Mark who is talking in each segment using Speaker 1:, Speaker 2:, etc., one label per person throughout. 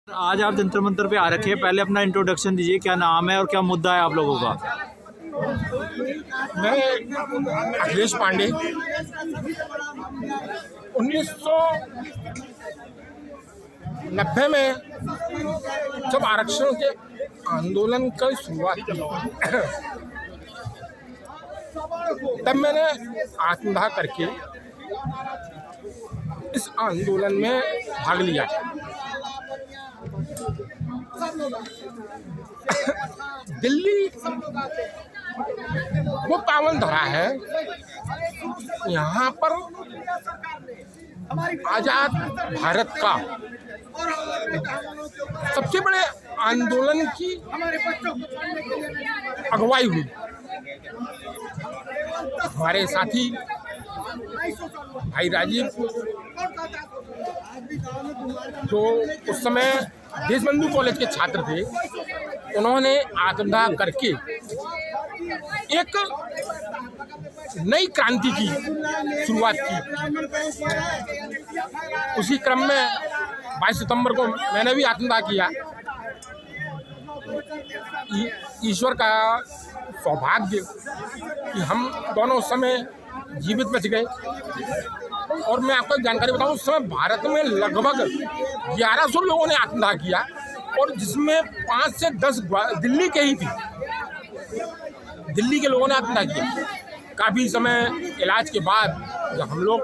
Speaker 1: आज आप जंतर मंतर पे आ रखे हैं, पहले अपना इंट्रोडक्शन दीजिए, क्या नाम है और क्या मुद्दा है आप लोगों का।
Speaker 2: मैं अखिलेश पांडे 1990 में जब आरक्षण के आंदोलन की शुरुआत की तब मैंने आत्मदाह करके इस आंदोलन में भाग लिया। दिल्ली वो पावन धरा है, यहाँ पर आजाद भारत का सबसे बड़े आंदोलन की अगुवाई हुई। हमारे साथी भाई राजीव जो उस समय देशबंधु कॉलेज के छात्र थे, उन्होंने आत्मदाह करके एक नई क्रांति की शुरुआत की। उसी क्रम में 22 सितंबर को मैंने भी आत्मदाह किया। ईश्वर का सौभाग्य कि हम दोनों उस समय जीवित बच गए। और मैं आपको जानकारी बताऊं, उस समय भारत में लगभग 1100 लोगों ने आत्मदाह किया और जिसमें 5 से 10 दिल्ली के ही थी। दिल्ली के लोगों ने आत्मदाह किया। काफ़ी समय इलाज के बाद जब हम लोग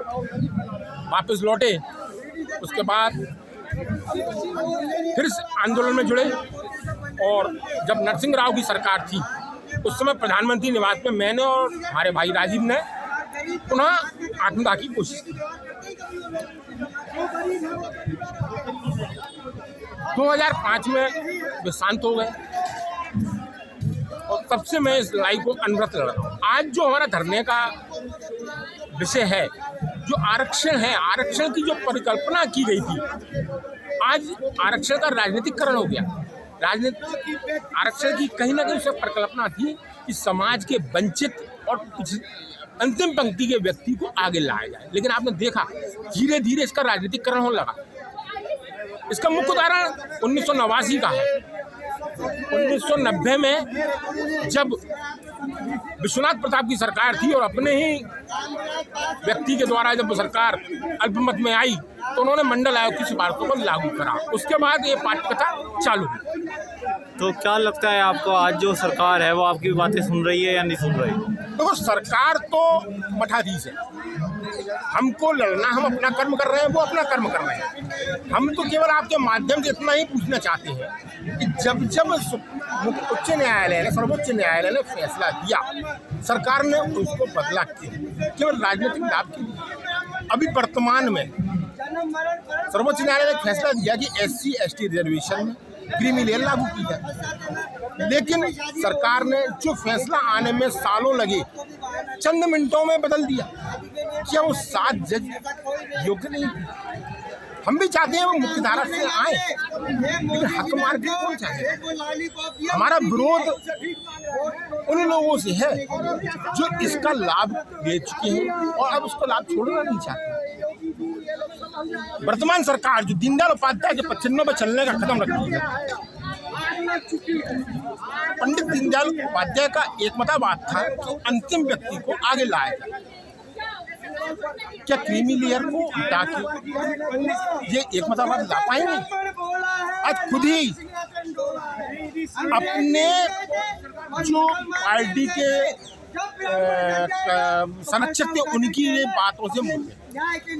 Speaker 2: वापस लौटे, उसके बाद फिर इस आंदोलन में जुड़े। और जब नरसिंह राव की सरकार थी, उस समय प्रधानमंत्री निवास में मैंने और हमारे भाई राजीव ने पुनः आत्मदाह की कोशिश की। 2005 में वे शांत हो गए और तब से मैं इस लड़ाई को अनवरत लड़ रहा हूँ। आज जो हमारा धरने का विषय है, जो आरक्षण है, आरक्षण की जो परिकल्पना की गई थी, आज आरक्षण का राजनीतिकरण हो गया। राजनीतिक आरक्षण की कहीं ना कहीं उससे परिकल्पना थी कि समाज के वंचित और अंतिम पंक्ति के व्यक्ति को आगे लाया जाए, लेकिन आपने देखा धीरे धीरे इसका राजनीतिकरण होने लगा। इसका मुख्य उदाहरण 1989 का है। 1990 में जब विश्वनाथ प्रताप की सरकार थी और अपने ही व्यक्ति के द्वारा जब सरकार अल्पमत में आई, तो उन्होंने मंडल आयोग की सिफारिशों को लागू करा। उसके बाद ये पाठ्यकथा चालू हुई।
Speaker 1: तो क्या लगता है आपको, आज जो सरकार है वो आपकी बातें सुन रही है या नहीं सुन रही?
Speaker 2: देखो, सरकार तो मठाधीश है। हमको लड़ना, हम अपना कर्म कर रहे हैं, वो अपना कर्म कर रहे हैं। हम तो केवल आपके माध्यम से इतना ही पूछना चाहते हैं कि जब उच्च न्यायालय ने, सर्वोच्च न्यायालय ने फैसला दिया, सरकार ने उसको बदला केवल राजनीतिक लाभ के लिए। अभी वर्तमान में सर्वोच्च न्यायालय ने फैसला दिया कि SC ST रिजर्वेशन में क्रीमी लेयर लागू की जाए, लेकिन सरकार ने जो फैसला आने में सालों लगे, चंद मिनटों में बदल दिया। क्या वो 7 जज योग्य नहीं थे? हम भी चाहते हैं वो मुख्य धारा से आए, लेकिन हक मार के कौन चाहे? हमारा विरोध उन लोगों से है जो इसका लाभ ले चुके हैं और अब उसका लाभ छोड़ना नहीं चाहते। वर्तमान सरकार जो दीनदयाल उपाध्याय के 95 पर चलने का कदम रखती है, पंडित दीनदयाल उपाध्याय का एकमतावाद था कि अंतिम व्यक्ति को आगे लाया जाए। क्या क्रीमी लेयर को हटा के ये एकमतावाद ला पाएंगे? आज खुद ही अपने जो पार्टी के संरक्षक थे, उनकी ये बातों से मुड़ गए।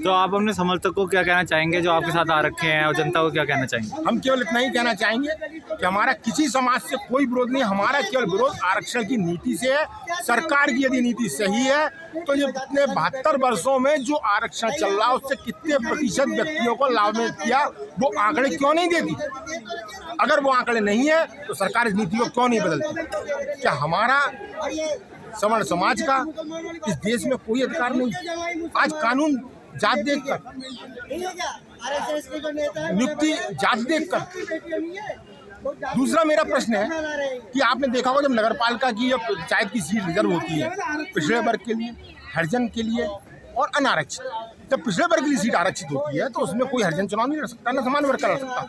Speaker 1: तो आप अपने समर्थक को क्या कहना चाहेंगे जो आपके साथ आ रखे हैं, और जनता को क्या कहना चाहेंगे?
Speaker 2: हम केवल इतना ही कहना चाहेंगे कि हमारा किसी समाज से कोई विरोध नहीं, हमारा केवल विरोध आरक्षण की नीति से है। सरकार की यदि नीति सही है तो ये कितने 72 वर्षों में जो आरक्षण चल रहा है उससे कितने प्रतिशत व्यक्तियों को लाभ में किया, वो आंकड़े क्यों नहीं देती? अगर वो आंकड़े नहीं है तो सरकार इस नीति को क्यों नहीं बदलती? क्या हमारा सवर्ण समाज का इस देश में कोई अधिकार नहीं? आज कानून जात देखकर, नियुक्ति जात देखकर। दूसरा मेरा प्रश्न है कि आपने देखा होगा जब नगरपालिका की या पंचायत की सीट रिजर्व होती है पिछड़े वर्ग के लिए, हरिजन के लिए, और अनारक्षित। जब पिछड़े वर्ग की सीट आरक्षित होती है तो उसमें कोई हरिजन चुनाव नहीं लड़ सकता, न समान वर्ग का लड़ सकता।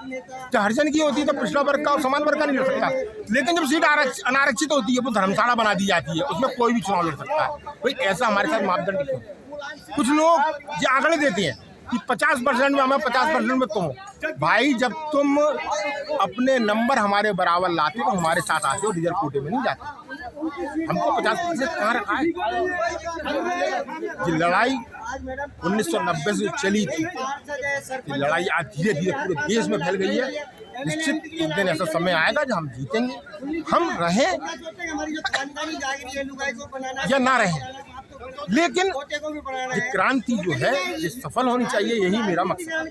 Speaker 2: जब हरिजन की होती है तो पिछड़ा वर्ग का और समान वर्ग का नहीं लड़ सकता। लेकिन जब सीट अनारक्षित होती है वो धर्मशाला बना दी जाती है, उसमें कोई भी चुनाव लड़ सकता है। भाई ऐसा हमारे साथ मापदंड क्यों? कुछ लोग ये आंकड़े देते हैं कि 50% में हमें 50% में तुम हो। भाई जब तुम अपने नंबर हमारे बराबर लाते तो हमारे साथ आते हो, रिजर्व कोटे में नहीं जाते। हमको 50% कहाँ रखा है? ये लड़ाई 1990 से चली थी, ये लड़ाई आज धीरे धीरे पूरे देश में फैल गई है। निश्चित एक दिन ऐसा समय आएगा जब हम जीतेंगे, हम रहें या ना रहें, लेकिन ये क्रांति जो है ये सफल होनी चाहिए, यही मेरा मकसद है।